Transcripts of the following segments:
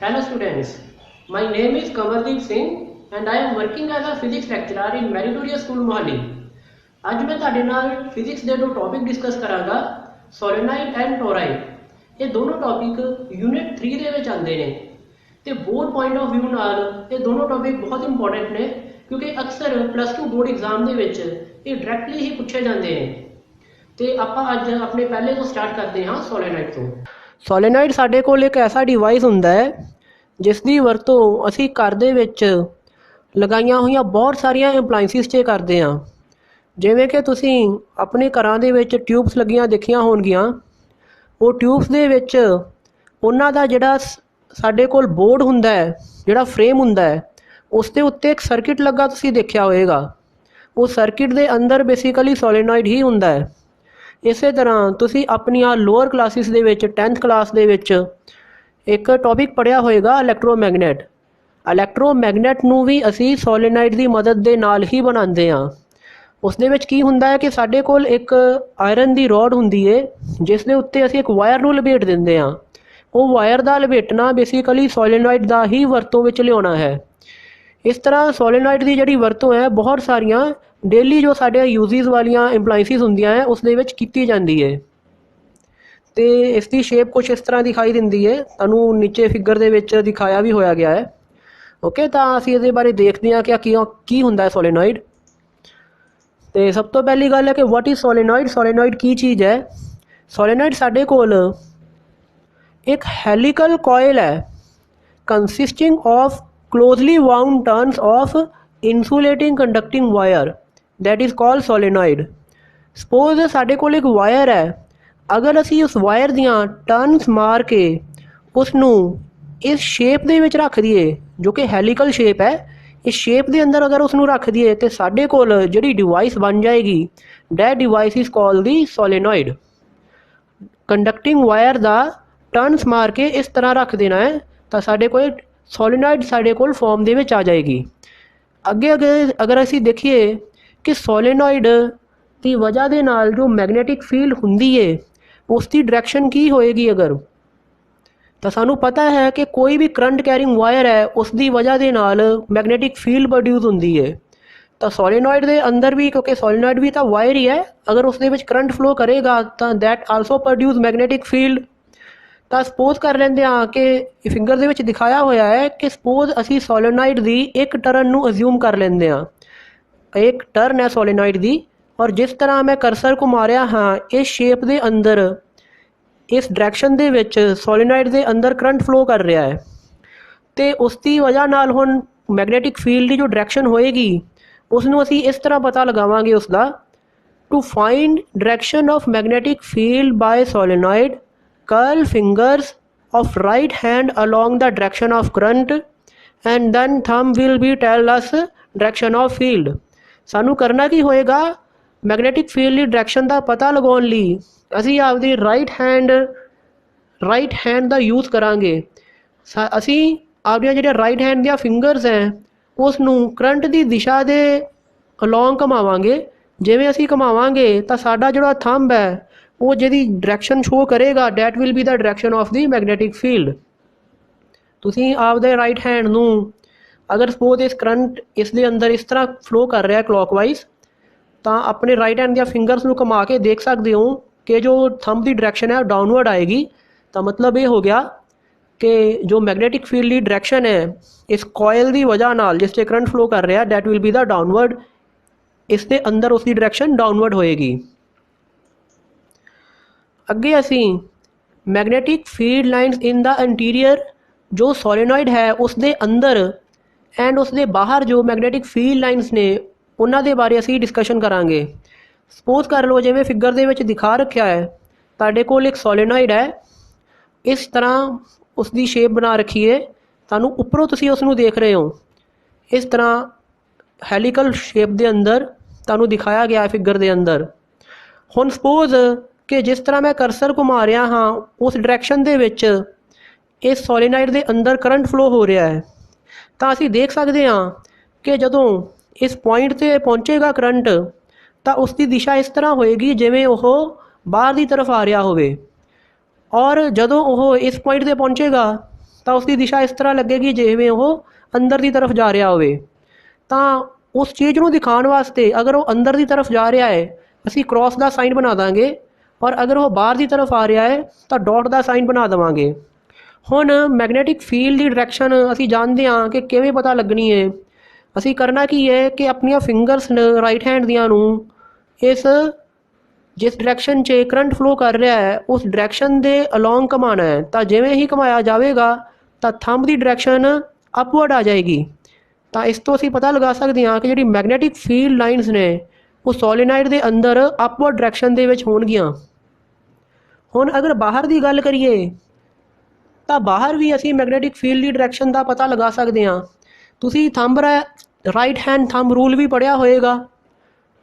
Hello students, my name is Kamardeep Singh and I am working as a physics lecturer in Meritorious School Mohali. ਅੱਜ ਮੈਂ ਤੁਹਾਡੇ ਨਾਲ physics ਦੇ ਦੋ topic discuss ਕਰਾਂਗਾ, ਸੋਲੇਨਾइड and ਟੋਰਾइड। ਇਹ ਦੋਨੋਂ ਟੌਪਿਕ ਯੂਨਿਟ 3 ਦੇ ਵਿੱਚ ਆਉਂਦੇ ਨੇ ਤੇ ਬੋਰਡ ਪੁਆਇੰਟ ਆਫ ਵਿਊ ਨਾਲ ਇਹ ਦੋਨੋਂ ਟੌਪਿਕ ਬਹੁਤ ਇੰਪੋਰਟੈਂਟ ਨੇ ਕਿਉਂਕਿ ਅਕਸਰ ਪਲੱਸ 2 ਬੋਰਡ ਐਗਜ਼ਾਮ ਦੇ ਵਿੱਚ ਇਹ ਡਾਇਰੈਕਟਲੀ ਹੀ ਪੁੱਛੇ ਜਾਂਦੇ ਨੇ। ਤੇ ਆਪਾਂ ਅੱਜ ਆਪਣੇ ਪਹਿਲੇ ਤੋਂ ਸਟਾਰਟ ਕਰਦੇ ਹਾਂ ਸੋਲੇਨਾइड ਤੋਂ। ਸੋਲੇਨਾइड ਸਾਡੇ ਕੋਲ ਇੱਕ ਐਸਾ ਡਿਵਾਈਸ ਹੁੰਦਾ ਹੈ ਜਿਸ ਦੀ ਵਰਤੋਂ ਅਸੀਂ ਘਰ ਦੇ ਵਿੱਚ ਲਗਾਈਆਂ ਹੋਈਆਂ ਬਹੁਤ ਸਾਰੀਆਂ ਐਪਲਾਈਐਂਸਿਸ 'ਚ ਕਰਦੇ ਹਾਂ। ਜਿਵੇਂ ਕਿ ਤੁਸੀਂ ਆਪਣੇ ਘਰਾਂ ਦੇ ਵਿੱਚ ਟਿਊਬਸ ਲੱਗੀਆਂ ਦੇਖੀਆਂ ਹੋਣਗੀਆਂ, ਉਹ ਟਿਊਬਸ ਦੇ ਵਿੱਚ ਉਹਨਾਂ ਦਾ ਜਿਹੜਾ ਸਾਡੇ ਕੋਲ ਬੋਰਡ ਹੁੰਦਾ ਹੈ, ਜਿਹੜਾ ਫਰੇਮ ਹੁੰਦਾ ਹੈ, ਉਸ ਦੇ ਉੱਤੇ ਇੱਕ ਸਰਕਿਟ ਲੱਗਾ ਤੁਸੀਂ ਦੇਖਿਆ ਹੋਵੇਗਾ। ਉਹ ਸਰਕਿਟ ਦੇ ਅੰਦਰ ਬੇਸਿਕਲੀ ਸੋਲੇਨਾइड ਹੀ ਹੁੰਦਾ ਹੈ। ਇਸੇ ਤਰ੍ਹਾਂ ਤੁਸੀਂ ਆਪਣੀਆਂ ਲੋਅਰ ਕਲਾਸਿਸ ਦੇ ਵਿੱਚ 10th ਕਲਾਸ ਦੇ ਵਿੱਚ ਇੱਕ ਟੌਪਿਕ ਪੜ੍ਹਿਆ ਹੋਏਗਾ ਇਲੈਕਟ੍ਰੋਮੈਗਨੈਟ। ਇਲੈਕਟ੍ਰੋਮੈਗਨੈਟ ਨੂੰ ਵੀ ਅਸੀਂ ਸੋਲੇਨਾइड ਦੀ ਮਦਦ ਦੇ ਨਾਲ ਹੀ ਬਣਾਉਂਦੇ ਹਾਂ। ਉਸ ਦੇ ਵਿੱਚ ਕੀ ਹੁੰਦਾ ਹੈ ਕਿ ਸਾਡੇ ਕੋਲ ਇੱਕ ਆਇਰਨ ਦੀ ਰੋਡ ਹੁੰਦੀ ਹੈ ਜਿਸ ਦੇ ਉੱਤੇ ਅਸੀਂ ਇੱਕ ਵਾਇਰ ਨੂੰ ਲਪੇਟ ਦਿੰਦੇ ਹਾਂ। ਉਹ ਵਾਇਰ ਦਾ ਲਪੇਟਣਾ ਬੇਸਿਕਲੀ ਸੋਲੇਨਾइड ਦਾ ਹੀ ਵਰਤੋਂ ਵਿੱਚ ਲਿਆਉਣਾ ਹੈ। ਇਸ ਤਰ੍ਹਾਂ ਸੋਲੇਨਾइड ਦੀ ਜਿਹੜੀ ਵਰਤੋਂ ਹੈ ਬਹੁਤ ਸਾਰੀਆਂ ਡੇਲੀ ਜੋ ਸਾਡੇ ਯੂਜ਼ਿਸ ਵਾਲੀਆਂ ਐਪਲਾਈਐਂਸਿਸ ਹੁੰਦੀਆਂ ਹੈ ਉਸ ਦੇ ਵਿੱਚ ਕੀਤੀ ਜਾਂਦੀ ਹੈ। ਤੇ ਇਸ ਦੀ ਸ਼ੇਪ ਕੁਛ ਇਸ ਤਰ੍ਹਾਂ ਦਿਖਾਈ ਦਿੰਦੀ ਹੈ, ਤੁਹਾਨੂੰ ਨੀਚੇ ਫਿਗਰ ਦੇ ਵਿੱਚ ਦਿਖਾਇਆ ਵੀ ਹੋਇਆ ਗਿਆ ਹੈ। ਓਕੇ, ਤਾਂ ਅਸੀਂ ਇਹਦੇ ਬਾਰੇ ਦੇਖਦੇ ਹਾਂ ਕਿ ਕੀ ਹੁੰਦਾ ਹੈ ਸੋਲੇਨਾइड। ਤੇ ਸਭ ਤੋਂ ਪਹਿਲੀ ਗੱਲ ਹੈ ਕਿ ਵਾਟ ਇਜ਼ ਸੋਲੇਨਾइड। ਸੋਲੇਨਾइड ਕੀ ਚੀਜ਼ ਹੈ? ਸੋਲੇਨਾइड ਸਾਡੇ ਕੋਲ ਇੱਕ ਹੈਲੀਕਲ ਕੋਇਲ ਹੈ ਕੰਸਿਸਟਿੰਗ of closely wound turns of insulating conducting wire that is called solenoid। suppose ਸਾਡੇ ਕੋਲ ਇੱਕ ਵਾਇਰ ਹੈ, ਅਗਰ ਅਸੀਂ ਉਸ ਵਾਇਰ ਦੀਆਂ ਟਰਨਸ ਮਾਰ ਕੇ ਉਸ ਨੂੰ ਇਸ ਸ਼ੇਪ ਦੇ ਵਿੱਚ ਰੱਖ ਦਈਏ ਜੋ ਕਿ ਹੈਲੀਕਲ ਸ਼ੇਪ ਹੈ, ਇਸ ਸ਼ੇਪ ਦੇ ਅੰਦਰ ਅਗਰ ਉਸ ਨੂੰ ਰੱਖ ਦਈਏ ਤੇ ਸਾਡੇ ਕੋਲ ਜਿਹੜੀ ਡਿਵਾਈਸ ਬਣ ਜਾਏਗੀ that device is called the solenoid। Conducting wire the turns ਮਾਰ ਕੇ ਇਸ ਤਰ੍ਹਾਂ ਰੱਖ ਦੇਣਾ ਹੈ ਤਾਂ ਸਾਡੇ ਕੋਲ ਸੋਲੇਨਾइड ਸਾਡੇ ਕੋਲ ਫਾਰਮ ਦੇ ਵਿੱਚ ਆ ਜਾਏਗੀ। ਅੱਗੇ ਅਗਰ ਅਸੀਂ ਦੇਖੀਏ ਕਿ ਸੋਲੇਨਾइड ਦੀ ਵਜ੍ਹਾ ਦੇ ਨਾਲ ਜੋ ਮੈਗਨੈਟਿਕ ਫੀਲਡ ਹੁੰਦੀ ਹੈ ਉਸ ਦੀ ਡਾਇਰੈਕਸ਼ਨ ਕੀ ਹੋਏਗੀ ਅਗਰ, ਤਾਂ ਸਾਨੂੰ ਪਤਾ ਹੈ ਕਿ ਕੋਈ ਵੀ ਕਰੰਟ ਕੈਰਿੰਗ ਵਾਇਰ ਹੈ ਉਸ ਦੀ ਵਜ੍ਹਾ ਦੇ ਨਾਲ ਮੈਗਨੈਟਿਕ ਫੀਲਡ ਪ੍ਰੋਡਿਊਸ ਹੁੰਦੀ ਹੈ। ਤਾਂ ਸੋਲੇਨਾइड ਦੇ ਅੰਦਰ ਵੀ, ਕਿਉਂਕਿ ਸੋਲੇਨਾइड ਵੀ ਤਾਂ ਵਾਇਰ ਹੀ ਹੈ, ਅਗਰ ਉਸ ਦੇ ਵਿੱਚ ਕਰੰਟ ਫਲੋ ਕਰੇਗਾ ਤਾਂ that also produce magnetic field. ਤਾਂ ਸਪੋਜ਼ ਕਰ ਲੈਂਦੇ ਹਾਂ ਕਿ ਫਿੰਗਰ ਦੇ ਵਿੱਚ ਦਿਖਾਇਆ ਹੋਇਆ ਹੈ ਕਿ ਸਪੋਜ਼ ਅਸੀਂ ਸੋਲੇਨਾइड ਦੀ ਇੱਕ ਟਰਨ ਨੂੰ ਅਜ਼ਿਊਮ ਕਰ ਲੈਂਦੇ ਹਾਂ। ਇੱਕ ਟਰਨ ਹੈ ਸੋਲੇਨਾइड ਦੀ, ਔਰ ਜਿਸ ਤਰ੍ਹਾਂ ਮੈਂ ਕਰਸਰ ਘੁਮਾ ਰਿਹਾ ਹਾਂ ਇਸ ਸ਼ੇਪ ਦੇ ਅੰਦਰ, ਇਸ ਡਾਇਰੈਕਸ਼ਨ ਦੇ ਵਿੱਚ ਸੋਲੇਨਾइड ਦੇ ਅੰਦਰ ਕਰੰਟ ਫਲੋ ਕਰ ਰਿਹਾ ਹੈ ਤੇ ਉਸ ਦੀ ਵਜ੍ਹਾ ਨਾਲ ਹੁਣ ਮੈਗਨੈਟਿਕ ਫੀਲਡ ਦੀ ਜੋ ਡਾਇਰੈਕਸ਼ਨ ਹੋਏਗੀ ਉਸ ਨੂੰ ਅਸੀਂ ਇਸ ਤਰ੍ਹਾਂ ਪਤਾ ਲਗਾਵਾਂਗੇ ਉਸ ਦਾ। To find direction of magnetic field by solenoid, curl fingers of right hand along the direction of current and then thumb will be tell us direction of field। ਸਾਨੂੰ ਕਰਨਾ ਕੀ ਹੋਏਗਾ, ਮੈਗਨੈਟਿਕ ਫੀਲਡ ਦੀ ਡਾਇਰੈਕਸ਼ਨ ਦਾ ਪਤਾ ਲਗਾਉਣ ਲਈ ਅਸੀਂ ਆਪਦੀ ਰਾਈਟ ਹੈਂਡ ਦਾ ਯੂਜ਼ ਕਰਾਂਗੇ। ਅਸੀਂ ਆਪਣੀਆਂ ਜਿਹੜੀਆਂ ਰਾਈਟ ਹੈਂਡ ਦੀਆਂ ਫਿੰਗਰਸ ਹੈ ਉਸ ਨੂੰ ਕਰੰਟ ਦੀ ਦਿਸ਼ਾ ਦੇ ਅਲੋਂਗ ਘੁਮਾਵਾਂਗੇ। ਜਿਵੇਂ ਅਸੀਂ ਘੁਮਾਵਾਂਗੇ ਤਾਂ ਸਾਡਾ ਜਿਹੜਾ ਥੰਬ ਹੈ ਉਹ ਜਿਹਦੀ ਡਾਇਰੈਕਸ਼ਨ ਸ਼ੋ ਕਰੇਗਾ that will be the direction of the magnetic field. ਤੁਸੀਂ ਆਪਦੇ ਰਾਈਟ ਹੈਂਡ ਨੂੰ ਅਗਰ ਸਪੋਜ਼ ਇਸ ਕਰੰਟ ਇਸ ਦੇ ਅੰਦਰ ਇਸ ਤਰ੍ਹਾਂ ਫਲੋ ਕਰ ਰਿਹਾ ਕਲੌਕਵਾਈਜ਼, ਤਾਂ ਆਪਣੇ ਰਾਈਟ ਹੈਂਡ ਦੀਆਂ ਫਿੰਗਰਸ ਨੂੰ ਘੁਮਾ ਕੇ ਦੇਖ ਸਕਦੇ ਹੋ ਕਿ ਜੋ ਥੰਬ ਦੀ ਡਾਇਰੈਕਸ਼ਨ ਹੈ ਉਹ ਡਾਊਨਵਰਡ ਆਏਗੀ। ਤਾਂ ਮਤਲਬ ਇਹ ਹੋ ਗਿਆ ਕਿ ਜੋ ਮੈਗਨੈਟਿਕ ਫੀਲਡ ਦੀ ਡਾਇਰੈਕਸ਼ਨ ਹੈ ਇਸ ਕੋਇਲ ਦੀ ਵਜ੍ਹਾ ਨਾਲ ਜਿਸ 'ਤੇ ਕਰੰਟ ਫਲੋ ਕਰ ਰਿਹਾ that will be the downward. ਇਸ ਦੇ ਅੰਦਰ ਉਸ ਦੀ ਡਾਇਰੈਕਸ਼ਨ ਡਾਊਨਵਰਡ ਹੋਏਗੀ। ਅੱਗੇ ਅਸੀਂ ਮੈਗਨੈਟਿਕ ਫੀਲਡ ਲਾਈਨਸ ਇਨ ਦਾ ਇੰਟੀਰੀਅਰ, ਜੋ ਸੋਲੇਨਾइड ਹੈ ਉਸ ਦੇ ਅੰਦਰ ਐਂਡ ਉਸ ਦੇ ਬਾਹਰ ਜੋ ਮੈਗਨੈਟਿਕ ਫੀਲਡ ਲਾਈਨਸ ਨੇ ਉਹਨਾਂ ਦੇ ਬਾਰੇ ਅਸੀਂ ਡਿਸਕਸ਼ਨ ਕਰਾਂਗੇ। ਸਪੋਜ਼ ਕਰ ਲਓ ਜਿਵੇਂ ਫਿਗਰ ਦੇ ਵਿੱਚ ਦਿਖਾ ਰੱਖਿਆ ਹੈ, ਤੁਹਾਡੇ ਕੋਲ ਇੱਕ ਸੋਲੇਨਾइड ਹੈ, ਇਸ ਤਰ੍ਹਾਂ ਉਸ ਦੀ ਸ਼ੇਪ ਬਣਾ ਰੱਖੀ ਹੈ, ਤੁਹਾਨੂੰ ਉੱਪਰੋਂ ਤੁਸੀਂ ਉਸ ਨੂੰ ਦੇਖ ਰਹੇ ਹੋ ਇਸ ਤਰ੍ਹਾਂ ਹੈਲੀਕਲ ਸ਼ੇਪ ਦੇ ਅੰਦਰ ਤੁਹਾਨੂੰ ਦਿਖਾਇਆ ਗਿਆ ਫਿਗਰ ਦੇ ਅੰਦਰ। ਹੁਣ ਸਪੋਜ਼ ਕਿ ਜਿਸ ਤਰ੍ਹਾਂ ਮੈਂ ਕਰਸਰ ਘੁਮਾ ਰਿਹਾ ਹਾਂ ਉਸ ਡਾਇਰੈਕਸ਼ਨ ਦੇ ਵਿੱਚ ਇਸ ਸੋਲੇਨਾइड ਦੇ ਅੰਦਰ ਕਰੰਟ ਫਲੋ ਹੋ ਰਿਹਾ ਹੈ, ਤਾਂ ਅਸੀਂ ਦੇਖ ਸਕਦੇ ਹਾਂ ਕਿ ਜਦੋਂ ਇਸ ਪੁਆਇੰਟ 'ਤੇ ਪਹੁੰਚੇਗਾ ਕਰੰਟ ਤਾਂ ਉਸ ਦੀ ਦਿਸ਼ਾ ਇਸ ਤਰ੍ਹਾਂ ਹੋਏਗੀ ਜਿਵੇਂ ਉਹ ਬਾਹਰ ਦੀ ਤਰਫ ਆ ਰਿਹਾ ਹੋਵੇ, ਔਰ ਜਦੋਂ ਉਹ ਇਸ ਪੁਆਇੰਟ 'ਤੇ ਪਹੁੰਚੇਗਾ ਤਾਂ ਉਸ ਦੀ ਦਿਸ਼ਾ ਇਸ ਤਰ੍ਹਾਂ ਲੱਗੇਗੀ ਜਿਵੇਂ ਉਹ ਅੰਦਰ ਦੀ ਤਰਫ ਜਾ ਰਿਹਾ ਹੋਵੇ। ਤਾਂ ਉਸ ਚੀਜ਼ ਨੂੰ ਦਿਖਾਉਣ ਵਾਸਤੇ ਅਗਰ ਉਹ ਅੰਦਰ ਦੀ ਤਰਫ ਜਾ ਰਿਹਾ ਹੈ ਅਸੀਂ ਕ੍ਰੋਸ ਦਾ ਸਾਈਨ ਬਣਾ ਦਾਂਗੇ, ਔਰ ਅਗਰ ਉਹ ਬਾਹਰ ਦੀ ਤਰਫ ਆ ਰਿਹਾ ਹੈ ਤਾਂ ਡਾਟ ਦਾ ਸਾਈਨ ਬਣਾ ਦੇਵਾਂਗੇ। ਹੁਣ ਮੈਗਨੈਟਿਕ ਫੀਲਡ ਦੀ ਡਾਇਰੈਕਸ਼ਨ ਅਸੀਂ ਜਾਣਦੇ ਹਾਂ ਕਿ ਕਿਵੇਂ ਪਤਾ ਲੱਗਣੀ ਹੈ। ਅਸੀਂ ਕਰਨਾ ਕੀ ਹੈ ਕਿ ਆਪਣੀਆਂ ਫਿੰਗਰਸ ਰਾਈਟ ਹੈਂਡ ਦੀਆਂ ਨੂੰ ਇਸ ਜਿਸ ਡਾਇਰੈਕਸ਼ਨ 'ਚ ਕਰੰਟ ਫਲੋ ਕਰ ਰਿਹਾ ਹੈ ਉਸ ਡਾਇਰੈਕਸ਼ਨ ਦੇ ਅਲੋਂਗ ਘੁਮਾਉਣਾ ਹੈ। ਤਾਂ ਜਿਵੇਂ ਹੀ ਘੁਮਾਇਆ ਜਾਵੇਗਾ ਤਾਂ ਥੰਬ ਦੀ ਡਾਇਰੈਕਸ਼ਨ ਅਪਵਰਡ ਆ ਜਾਏਗੀ। ਤਾਂ ਇਸ ਤੋਂ ਅਸੀਂ ਪਤਾ ਲਗਾ ਸਕਦੇ ਹਾਂ ਕਿ ਜਿਹੜੀ ਮੈਗਨੈਟਿਕ ਫੀਲਡ ਲਾਈਨਸ ਨੇ ਉਹ ਸੋਲੀਨਾਈਡ ਦੇ ਅੰਦਰ ਅਪਵਰਡ ਡਾਇਰੈਕਸ਼ਨ ਦੇ ਵਿੱਚ ਹੋਣਗੀਆਂ। ਹੁਣ ਅਗਰ ਬਾਹਰ ਦੀ ਗੱਲ ਕਰੀਏ ਤਾਂ ਬਾਹਰ ਵੀ ਅਸੀਂ ਮੈਗਨੈਟਿਕ ਫੀਲਡ ਦੀ ਡਾਇਰੈਕਸ਼ਨ ਦਾ ਪਤਾ ਲਗਾ ਸਕਦੇ ਹਾਂ। ਤੁਸੀਂ thumb right hand thumb rule ਵੀ ਪੜ੍ਹਿਆ ਹੋਏਗਾ,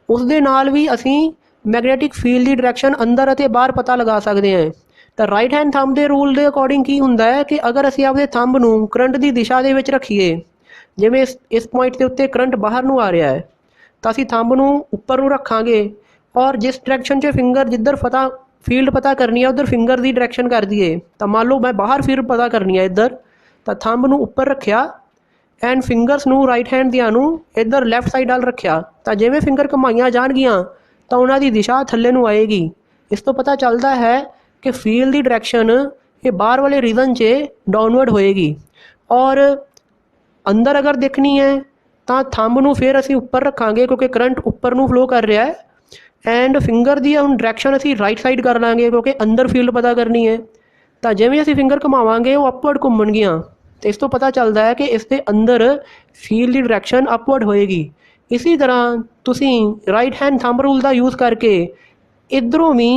ਉਸ ਦੇ ਨਾਲ ਵੀ ਅਸੀਂ ਮੈਗਨੈਟਿਕ ਫੀਲਡ ਦੀ ਡਾਇਰੈਕਸ਼ਨ ਅੰਦਰ ਅਤੇ ਬਾਹਰ ਪਤਾ ਲਗਾ ਸਕਦੇ ਹਾਂ। ਤਾਂ ਰਾਈਟ ਹੈਂਡ ਥੰਬ ਦੇ ਰੂਲ ਦੇ ਅਕੋਰਡਿੰਗ ਕੀ ਹੁੰਦਾ ਹੈ ਕਿ ਅਗਰ ਅਸੀਂ ਆਪਣੇ ਥੰਬ ਨੂੰ ਕਰੰਟ ਦੀ ਦਿਸ਼ਾ ਦੇ ਵਿੱਚ ਰੱਖੀਏ, ਜਿਵੇਂ ਇਸ ਪੁਆਇੰਟ ਦੇ ਉੱਤੇ ਕਰੰਟ ਬਾਹਰ ਨੂੰ ਆ ਰਿਹਾ ਹੈ ਤਾਂ ਅਸੀਂ ਥੰਬ ਨੂੰ ਉੱਪਰ ਨੂੰ ਰੱਖਾਂਗੇ ਔਰ ਜਿਸ ਡਾਇਰੈਕਸ਼ਨ 'ਚ ਫਿੰਗਰ ਜਿੱਧਰ ਫੀਲਡ ਪਤਾ ਕਰਨੀ ਹੈ ਉੱਧਰ ਫਿੰਗਰ ਦੀ ਡਾਇਰੈਕਸ਼ਨ ਕਰ ਦਈਏ। ਤਾਂ ਮੰਨ ਲਓ ਮੈਂ ਬਾਹਰ ਫੀਲਡ ਪਤਾ ਕਰਨੀ ਹੈ ਇੱਧਰ, ਤਾਂ ਥੰਬ ਨੂੰ ਉੱਪਰ ਰੱਖਿਆ ਐਂਡ ਫਿੰਗਰਸ ਨੂੰ ਰਾਈਟ ਹੈਂਡ ਦੀਆਂ ਨੂੰ ਇੱਧਰ ਲੈਫਟ ਸਾਈਡ ਵੱਲ ਰੱਖਿਆ। ਤਾਂ ਜਿਵੇਂ ਫਿੰਗਰ ਘੁਮਾਈਆਂ ਜਾਣਗੀਆਂ ਤਾਂ ਉਹਨਾਂ ਦੀ ਦਿਸ਼ਾ ਥੱਲੇ ਨੂੰ ਆਏਗੀ। ਇਸ ਤੋਂ ਪਤਾ ਚੱਲਦਾ ਹੈ ਕਿ ਫੀਲਡ ਦੀ ਡਾਇਰੈਕਸ਼ਨ ਇਹ ਬਾਹਰ ਵਾਲੇ ਰੀਜਨ 'ਚ ਡਾਊਨਵਰਡ ਹੋਏਗੀ। ਔਰ ਅੰਦਰ ਅਗਰ ਦੇਖਣੀ ਹੈ ਤਾਂ ਥੰਬ ਨੂੰ ਫਿਰ ਅਸੀਂ ਉੱਪਰ ਰੱਖਾਂਗੇ ਕਿਉਂਕਿ ਕਰੰਟ ਉੱਪਰ ਨੂੰ ਫਲੋ ਕਰ ਰਿਹਾ ਹੈ, ਐਂਡ ਫਿੰਗਰ ਦੀ ਹੁਣ ਡਾਇਰੈਕਸ਼ਨ ਅਸੀਂ ਰਾਈਟ ਸਾਈਡ ਕਰ ਲਾਂਗੇ ਕਿਉਂਕਿ ਅੰਦਰ ਫੀਲਡ ਪਤਾ ਕਰਨੀ ਹੈ। ਤਾਂ ਜਿਵੇਂ ਅਸੀਂ ਫਿੰਗਰ ਘੁਮਾਵਾਂਗੇ ਉਹ ਅਪਵਰਡ ਘੁੰਮਣਗੀਆਂ। ਅਤੇ ਇਸ ਤੋਂ ਪਤਾ ਚੱਲਦਾ ਹੈ ਕਿ ਇਸ ਦੇ ਅੰਦਰ ਫੀਲਡ ਦੀ ਡਾਇਰੈਕਸ਼ਨ ਅਪਵਰਡ ਹੋਏਗੀ। ਇਸੀ ਤਰ੍ਹਾਂ ਤੁਸੀਂ ਰਾਈਟ ਹੈਂਡ ਥੰਬ ਰੂਲ ਦਾ ਯੂਜ਼ ਕਰਕੇ ਇੱਧਰੋਂ ਵੀ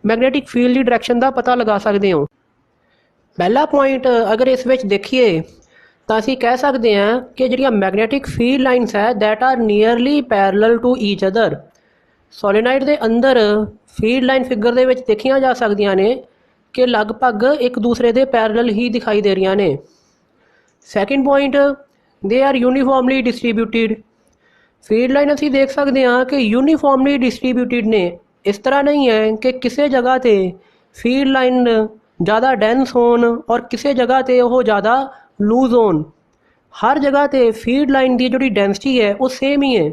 ਮੈਗਨੈਟਿਕ ਫੀਲਡ ਦੀ ਡਾਇਰੈਕਸ਼ਨ ਦਾ ਪਤਾ ਲਗਾ ਸਕਦੇ ਹੋ। ਪਹਿਲਾ ਪੁਆਇੰਟ ਅਗਰ ਇਸ ਵਿੱਚ ਦੇਖੀਏ ਤਾਂ ਅਸੀਂ ਕਹਿ ਸਕਦੇ ਹਾਂ ਕਿ ਜਿਹੜੀਆਂ ਮੈਗਨੈਟਿਕ ਫੀਲਡ ਲਾਈਨਸ ਹੈ that are nearly parallel to each other. Solenoid ਦੇ ਅੰਦਰ ਫੀਲਡ ਲਾਈਨ ਫਿਗਰ ਦੇ ਵਿੱਚ ਦੇਖੀਆਂ ਜਾ ਸਕਦੀਆਂ ਨੇ ਕਿ ਲਗਭਗ ਇੱਕ ਦੂਸਰੇ ਦੇ ਪੈਰਲਲ ਹੀ ਦਿਖਾਈ ਦੇ ਰਹੀਆਂ ਨੇ। Second point, they are uniformly distributed. Field line ਅਸੀਂ ਦੇਖ ਸਕਦੇ ਹਾਂ ਕਿ ਯੂਨੀਫਾਰਮਲੀ ਡਿਸਟਰੀਬਿਊਟਿਡ ਨੇ। ਇਸ ਤਰ੍ਹਾਂ ਨਹੀਂ ਹੈ ਕਿ ਕਿਸੇ ਜਗ੍ਹਾ 'ਤੇ ਫੀਲਡ ਲਾਈਨ ਜ਼ਿਆਦਾ ਡੈਂਸ ਹੋਣ ਔਰ ਕਿਸੇ ਜਗ੍ਹਾ 'ਤੇ ਉਹ ਜ਼ਿਆਦਾ ਲੂਜ਼ ਹੋਣ। ਹਰ ਜਗ੍ਹਾ 'ਤੇ ਫੀਲਡ ਲਾਈਨ ਦੀ ਜਿਹੜੀ ਡੈਂਸਿਟੀ ਹੈ ਉਹ ਸੇਮ ਹੀ ਹੈ।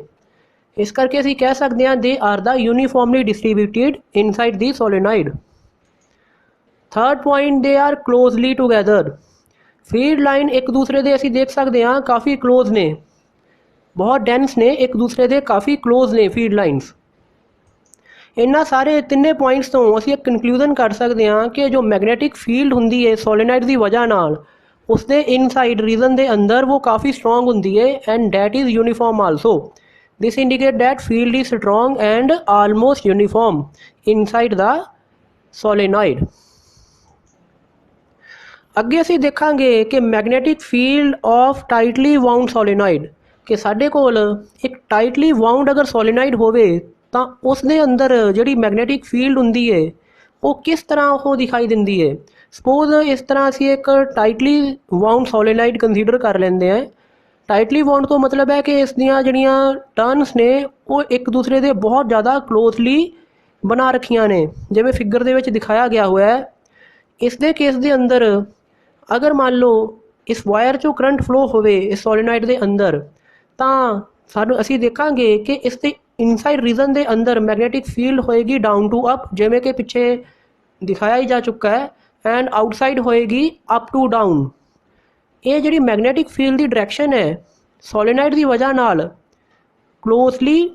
ਇਸ ਕਰਕੇ ਅਸੀਂ ਕਹਿ ਸਕਦੇ ਹਾਂ they are the uniformly distributed inside the solenoid. Third point, they are closely together. Field line ਇੱਕ ਦੂਸਰੇ ਦੇ ਅਸੀਂ ਦੇਖ ਸਕਦੇ ਹਾਂ ਕਾਫੀ ਕਲੋਜ਼ ਨੇ, ਬਹੁਤ ਡੈਂਸ ਨੇ, ਇੱਕ ਦੂਸਰੇ ਦੇ ਕਾਫੀ ਕਲੋਜ਼ ਨੇ ਫੀਲਡ ਲਾਈਨਸ। ਇਹਨਾਂ ਸਾਰੇ ਤਿੰਨੇ ਪੁਆਇੰਟਸ ਤੋਂ ਅਸੀਂ ਇੱਕ ਕਨਕਲੂਜਨ ਕਰ ਸਕਦੇ ਹਾਂ ਕਿ ਜੋ ਮੈਗਨੈਟਿਕ ਫੀਲਡ ਹੁੰਦੀ ਹੈ ਸੋਲੀਨਾਈਡ ਦੀ ਵਜ੍ਹਾ ਨਾਲ ਉਸਦੇ ਇਨਸਾਈਡ ਰੀਜਨ ਦੇ ਅੰਦਰ ਉਹ ਕਾਫੀ ਸਟਰੋਂਗ ਹੁੰਦੀ ਹੈ and that is uniform also. This indicate that field is strong and almost uniform inside the solenoid. ਅੱਗੇ ਅਸੀਂ ਦੇਖਾਂਗੇ ਕਿ magnetic field of tightly wound solenoid, ਕਿ ਸਾਡੇ ਕੋਲ ਇੱਕ ਟਾਈਟਲੀ ਵਾਊਂਡ ਅਗਰ ਸੋਲੀਨਾਈਡ ਹੋਵੇ ਤਾਂ ਉਸ ਦੇ ਅੰਦਰ ਜਿਹੜੀ ਮੈਗਨੈਟਿਕ ਫੀਲਡ ਹੁੰਦੀ ਹੈ ਉਹ ਕਿਸ ਤਰ੍ਹਾਂ ਉਹ ਦਿਖਾਈ ਦਿੰਦੀ ਹੈ। ਸਪੋਜ਼ ਇਸ ਤਰ੍ਹਾਂ ਅਸੀਂ ਇੱਕ ਟਾਈਟਲੀ ਵਾਊਂਡ ਸੋਲੀਨਾਈਡ ਕੰਸੀਡਰ ਕਰ ਲੈਂਦੇ ਹਾਂ। ਟਾਈਟਲੀ ਵਾਊਂਡ ਤੋਂ ਮਤਲਬ ਹੈ ਕਿ ਇਸ ਦੀਆਂ ਜਿਹੜੀਆਂ ਟਰਨਸ ਨੇ ਉਹ ਇੱਕ ਦੂਸਰੇ ਦੇ ਬਹੁਤ ਜ਼ਿਆਦਾ ਕਲੋਜ਼ਲੀ ਬਣਾ ਰੱਖੀਆਂ ਨੇ, ਜਿਵੇਂ ਫਿਗਰ ਦੇ ਵਿੱਚ ਦਿਖਾਇਆ ਗਿਆ ਹੋਇਆ ਹੈ। ਇਸ ਦੇ ਕੇਸ ਦੇ ਅੰਦਰ ਅਗਰ ਮੰਨ ਲਓ ਇਸ ਵਾਇਰ 'ਚੋਂ ਕਰੰਟ ਫਲੋ ਹੋਵੇ ਇਸ ਸੋਲੀਨਾਈਡ ਦੇ ਅੰਦਰ ਤਾਂ ਅਸੀਂ ਦੇਖਾਂਗੇ ਕਿ ਇਸ ਦੇ ਇਨਸਾਈਡ ਰੀਜਨ ਦੇ ਅੰਦਰ ਮੈਗਨੈਟਿਕ ਫੀਲਡ ਹੋਏਗੀ ਡਾਊਨ ਟੂ ਅਪ, ਜਿਵੇਂ ਕਿ ਪਿੱਛੇ ਦਿਖਾਇਆ ਹੀ ਜਾ ਚੁੱਕਾ ਹੈ, ਐਂਡ ਆਊਟਸਾਈਡ ਹੋਏਗੀ ਅਪ ਟੂ ਡਾਊਨ। ਇਹ ਜਿਹੜੀ ਮੈਗਨੈਟਿਕ ਫੀਲਡ ਦੀ ਡਾਇਰੈਕਸ਼ਨ ਹੈ ਸੋਲੀਨਾਈਡ ਦੀ ਵਜ੍ਹਾ ਨਾਲ ਕਲੋਜ਼ਲੀ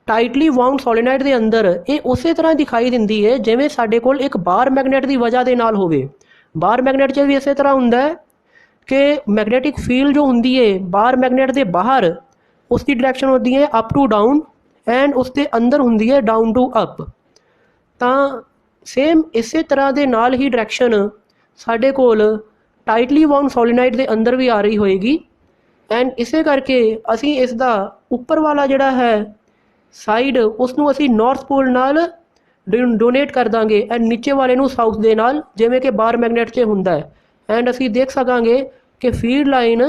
ਟਾਈਟਲੀ ਵਾਊਂਡ ਸੋਲੀਨਾਈਡ ਦੇ ਅੰਦਰ ਇਹ ਉਸੇ ਤਰ੍ਹਾਂ ਦਿਖਾਈ ਦਿੰਦੀ ਹੈ ਜਿਵੇਂ ਸਾਡੇ ਕੋਲ ਇੱਕ ਬਾਰ ਮੈਗਨੈਟ ਦੀ ਵਜ੍ਹਾ ਦੇ ਨਾਲ ਹੋਵੇ। ਬਾਰ ਮੈਗਨੈਟ 'ਚ ਵੀ ਇਸੇ ਤਰ੍ਹਾਂ ਹੁੰਦਾ ਹੈ ਕਿ ਮੈਗਨੈਟਿਕ ਫੀਲਡ ਜੋ ਹੁੰਦੀ ਹੈ ਬਾਰ ਮੈਗਨੈਟ ਦੇ ਬਾਹਰ ਉਸ ਦੀ ਡਾਇਰੈਕਸ਼ਨ ਹੁੰਦੀ ਹੈ ਅਪ ਟੂ ਡਾਊਨ ਐਂਡ ਉਸ ਦੇ ਅੰਦਰ ਹੁੰਦੀ ਹੈ ਡਾਊਨ ਟੂ ਅਪ। ਤਾਂ ਸੇਮ ਇਸੇ ਤਰ੍ਹਾਂ ਦੇ ਨਾਲ ਹੀ ਡਾਇਰੈਕਸ਼ਨ ਸਾਡੇ ਕੋਲ ਟਾਈਟਲੀ ਵਾਊਂਡ ਸੋਲੀਨਾਈਡ ਦੇ ਅੰਦਰ ਵੀ ਆ ਰਹੀ ਹੋਏਗੀ ਐਂਡ ਇਸੇ ਕਰਕੇ ਅਸੀਂ ਇਸ ਦਾ ਉੱਪਰ ਵਾਲਾ ਜਿਹੜਾ ਹੈ ਸਾਈਡ ਉਸ ਨੂੰ ਅਸੀਂ ਨਾਰਥ ਪੋਲ ਨਾਲ ਡੋਨੇਟ ਕਰ ਦਾਂਗੇ ਐਂਡ ਨੀਚੇ ਵਾਲੇ ਨੂੰ ਸਾਊਥ ਦੇ ਨਾਲ, ਜਿਵੇਂ ਕਿ ਬਾਰ ਮੈਗਨੈਟ 'ਚ ਹੁੰਦਾ ਹੈ। ਐਂਡ ਅਸੀਂ ਦੇਖ ਸਕਾਂਗੇ ਕਿ ਫੀਲਡ ਲਾਈਨ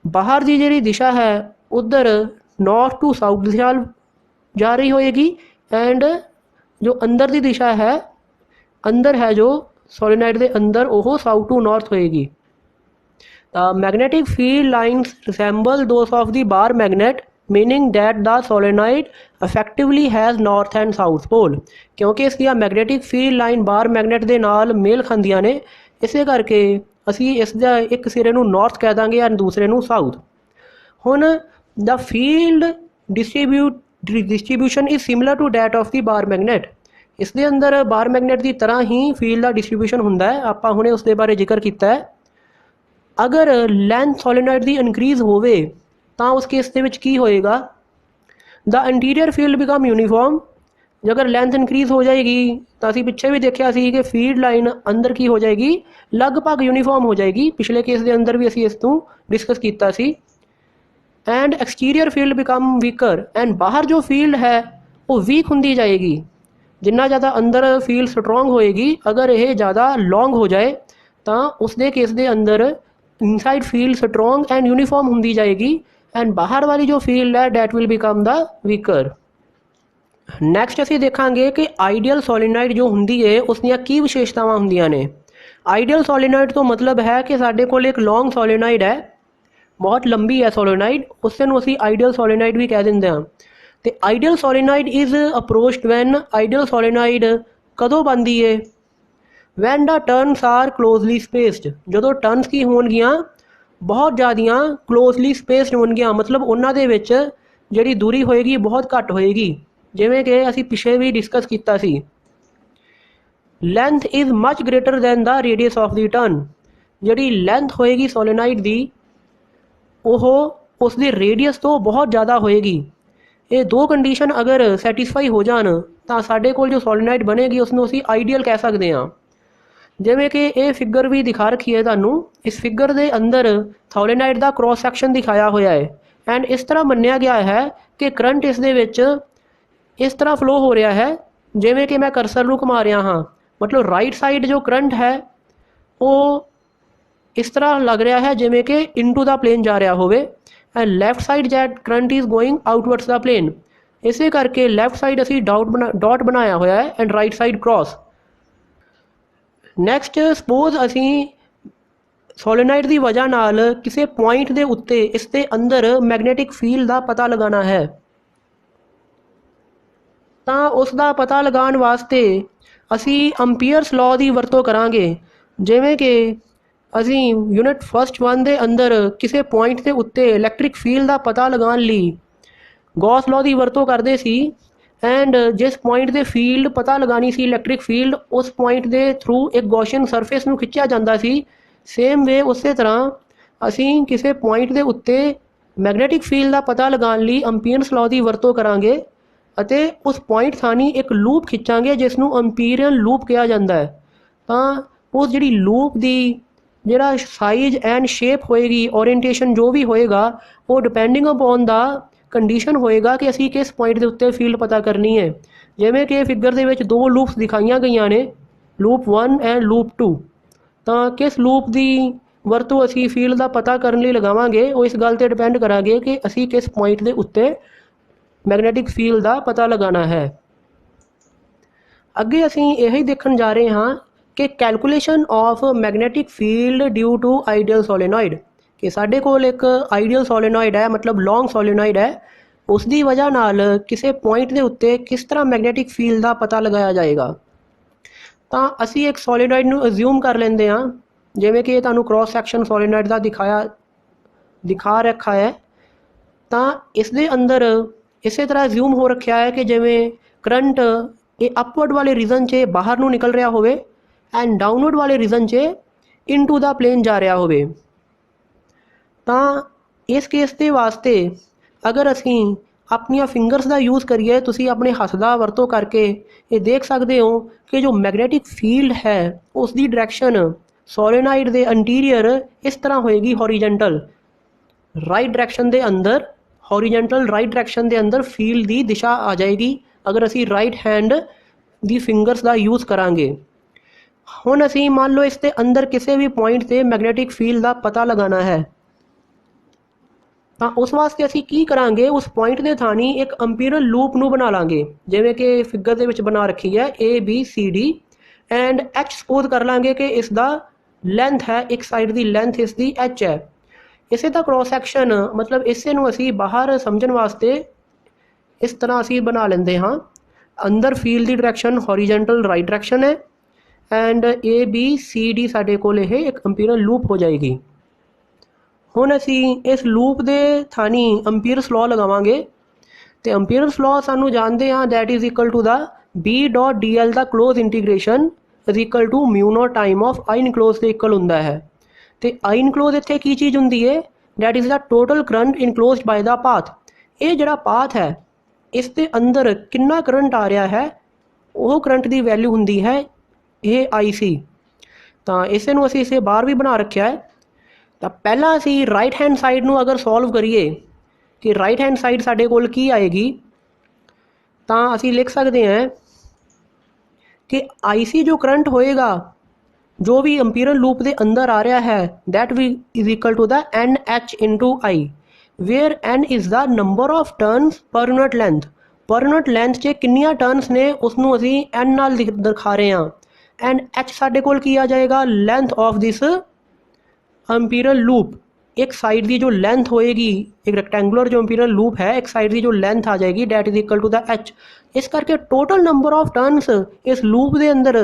ਬਾਹਰ ਦੀ ਜਿਹੜੀ ਦਿਸ਼ਾ ਹੈ ਉੱਧਰ ਨਾਰਥ ਟੂ ਸਾਊਥ ਦਿਸ਼ਾ ਜਾ ਰਹੀ ਹੋਏਗੀ ਐਂਡ ਜੋ ਅੰਦਰ ਦੀ ਦਿਸ਼ਾ ਹੈ ਅੰਦਰ ਹੈ ਜੋ ਸੋਲੀਨਾਈਡ ਦੇ ਅੰਦਰ ਉਹ ਸਾਊਥ ਟੂ ਨਾਰਥ ਹੋਏਗੀ। ਤਾਂ magnetic field lines resemble those of the bar magnet meaning that the solenoid effectively has north and south pole, क्योंकि इसकी magnetic field line bar magnet के नाल मेल खांदियां ने, इसे करके असी इसका एक सिरे नूं नॉर्थ कह दांगे और दूसरे नूं साउथ। हुण the field distribution is similar to that of the bar magnet, इसके अंदर बार मैगनेट की तरह ही फील्ड का डिस्ट्रीब्यूशन हुंदा है। आपां हुणे उसके बारे जिक्र किया है। अगर लेंथ सोलेनॉइड की इनक्रीज होवे तो उस केस के विच की होएगा, the interior field become uniform. अगर लेंथ इनक्रीज हो जाएगी तो असी पिछे भी देखा सी कि फील्ड लाइन अंदर की हो जाएगी, लगभग यूनीफॉर्म हो जाएगी। पिछले केस के अंदर भी असी इस तू डिस्कस किया सी। And exterior field become weaker, and बाहर जो फील्ड है वो वीक होंदी जाएगी। जिन्ना ज़्यादा अंदर फील्ड स्ट्रोंग होएगी, अगर यह ज़्यादा लॉन्ग हो जाए तो उसके केस के अंदर inside field strong and uniform होंदी जाएगी, एंड बाहर वाली जो फील्ड है that will become the weaker. Next असीं देखांगे कि आइडियल सोलीनॉइड जो हुंदी है उसदियां की विशेषतावां हुंदियां ने। आइडियल सोलीनॉइड तो मतलब है कि साडे कोल एक लॉन्ग सोलीनॉइड है, बहुत लंबी है सोलीनॉइड, उससे नूं असीं आइडियल सोलीनॉइड भी कह दिंदे हां। ते ideal solenoid is approached when, ideal solenoid कदों बनदी है, when the turns are closely spaced, जदों टर्न्स की होणगियां बहुत ज़्यादा क्लोजली स्पेस्ड होणगियां, मतलब उन्हां दे विच जिहड़ी दूरी होएगी बहुत घट होएगी, जिवें कि असीं पिछे भी डिस्कस किया सी। Length is much greater than the radius of the turn, जिहड़ी लेंथ होएगी सोलेनॉइड दी ओह उसदी रेडियस तो बहुत ज़्यादा होएगी। ये दो कंडीशन अगर सैटिस्फाई हो जान तो साडे कोल जो सोलेनॉइड बनेगी उसनूं असीं आइडियल कह सकते हैं। जिवें कि ये फिगर भी दिखा रखी है तुहानूं, इस फिगर के अंदर सोलेनॉइड का क्रॉस सैक्शन दिखाया हुआ है, एंड इस तरह मन्निया गया है कि करंट इस दे विच इस तरह फ्लो हो रहा है जिवें कि मैं करसर नूं घुमा रहा हाँ, मतलब राइट साइड जो करंट है वो इस तरह लग रहा है जिवें कि इनटू द प्लेन जा रहा होवे, and left side that current is going outwards the plane. इसे करके लैफ्ट साइड असीं डॉट बनाया हुआ है and right side cross. Next suppose असी सोलेनॉइड की वजह नाल किसी पॉइंट के उत्ते इसके अंदर मैगनेटिक फील्ड का पता लगाना है, तो उसका पता लगाने वास्ते असी अंपीयर्स लॉ की वरतों करांगे। जिवें कि असी यूनिट फर्स्ट 1 के अंदर किसी पॉइंट के उत्ते इलैक्ट्रिक फील्ड का पता लगाने लई गॉस लॉ की वरतों करते सी, एंड जिस पॉइंट के फील्ड पता लगानी सी इलैक्ट्रिक फील्ड, उस पॉइंट के थ्रू एक गॉसियन सरफेस नूं खिंचिया जाता सी। सेम वे उस तरह असी किसी पॉइंट के उत्ते मैगनेटिक फील्ड का पता लगाने लई अंपीयर्स लॉ की वरतों करांगे अते उस पॉइंट थानी एक लूप खिंचांगे जिसनूं अंपीरियन लूप कहा जाता है। तो उस जिहड़ी लूप की जिहड़ा साइज एंड शेप होएगी, ओरिएंटेशन जो भी होएगा, वो डिपेंडिंग अपॉन द कंडीशन होएगा कि असी किस पॉइंट के उत्ते फील्ड पता करनी है। जिवें कि फिगर दे विच दो लूप्स दिखाईयां गईयां ने, लूप 1 एंड लूप 2। तो किस लूप की वरतों असी फील्ड का पता करने लई लगावांगे वो इस गल ते डिपेंड करांगे कि असी किस पॉइंट के उत्ते मैगनेटिक फील्ड का पता लगाना है। अगे असी यही देखण जा रहे हाँ कि calculation of magnetic field due to ideal solenoid, कि साडे कोल एक आइडियल सोलेनॉइड है, मतलब लॉन्ग सोलेनॉइड है, उसकी वजह नाल किसी पॉइंट के उत्ते किस तरह मैगनेटिक फील्ड का पता लगाया जाएगा। तो असी एक सोलेनॉइड नूं अज्यूम कर लेंदे हाँ, जिवें कि तुहानूं क्रॉस सैक्शन सोलेनॉइड का दिखा रखा है। तो इस दे अंदर इस तरह अज्यूम हो रखा है कि जिवें करंट ये अपवर्ड वाले रीजन च बाहर नूं निकल रहा होवे एंड डाउनवर्ड वाले रीजन च इनटू द प्लेन जा रहा होवे। तो इस केस के वास्ते अगर असी अपनिया फिंगर्स का यूज़ करिए, तुसी अपने हथ का वरतों करके ये देख सकते हो कि जो मैगनेटिक फील्ड है उसकी डायरैक्शन सोलेनॉइड के इंटीरियर इस तरह होएगी, हॉरिजेंटल राइट डायरैक्शन के अंदर, हॉरिजेंटल राइट डायरैक्शन के अंदर फील्ड की दिशा आ जाएगी अगर असी राइट हैंड दी फिंगर्स का यूज़ करांगे। हुण असी मान लो इसके अंदर किसी भी पॉइंट से मैगनेटिक फील्ड का पता लगाना है, तो उस वास्ते असी की करांगे, उस पॉइंट के थानी एक अंपीरियल लूप नूं बना लांगे, जिवें कि फिगर दे विच बना रखी है ABCD, एंड एच सपोज कर लांगे कि इसका लेंथ है, एक साइड की लेंथ इसकी एच है। इसे का क्रॉस सैक्शन मतलब इसे नूं असीं बाहर समझण वास्ते इस तरह असीं बना लेंदे हाँ। अंदर फील्ड की डायरैक्शन हॉरीजेंटल राइट डायरैक्शन है and A B C D साडे कोल यह एक अंपीरियल लूप हो जाएगी। हुण असीं इस लूप के थानी अंपीयर्स लॉ लगावांगे तो अंपीयर्स लॉ सानू जानते हाँ that is equal to the B dot D L का close integration is equal to mu nought time of I enclose के इक्वल हुंदा है। तो आई इनक्लोज इत्थे की चीज़ हुंदी है, that is the total current enclose by the path. ये जिहड़ा पाथ है इस दे अंदर कितना करंट आ रहा है वो करंट की वैल्यू हुंदी है ये आई सी। तो इसे नूं असीं इसे बाहर भी बना रखा है। तो पहला असीं राइट हैंड साइड नूं अगर सॉल्व करिए कि राइट हैंड साइड साडे कोल की आएगी तो असीं लिख सकते हैं कि आई सी जो करंट होएगा जो भी अंपीरियल लूप के अंदर आ रहा है that V is equal to the N H into I, where N is the number of turns per unit length. Per unit length च कितनियां टर्नस ने उसनों असीं एन नाल दिखा रहे हैं एंड एच साडे कोल की आ जाएगा लेंथ ऑफ दिस अंपीरियल लूप। एक साइड की जो लेंथ होएगी, एक रेक्टेंगुलर जो अंपीरियल लूप है एक साइड की जो लेंथ आ जाएगी that is equal to the H. इस करके टोटल नंबर ऑफ टर्नस इस लूप के अंदर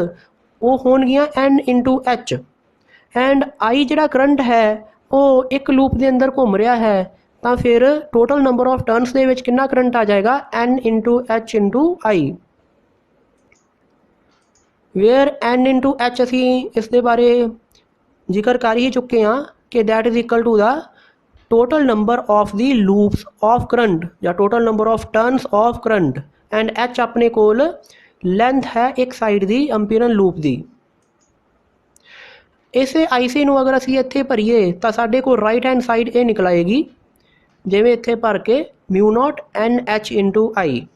वो होणगियां N into H and I जिहड़ा करंट है वो एक लूप के अंदर घूम रहा है तो फिर टोटल नंबर ऑफ टर्नस के विच कितना करंट आ जाएगा N into H into I, where N into H असी इस दे बारे जिक्र कर ही चुके हाँ कि that is equal to the total number of the loops of current या total number of turns of current and H अपने कोल लेंथ है एक साइड की अंपीरियल लूप की। इसे आई सी नूं अगर असीं इत्थे भरीए तो साडे कोल राइट हैंड साइड ये निकल आएगी जिवें इत्थे भर के mu nought N H into I.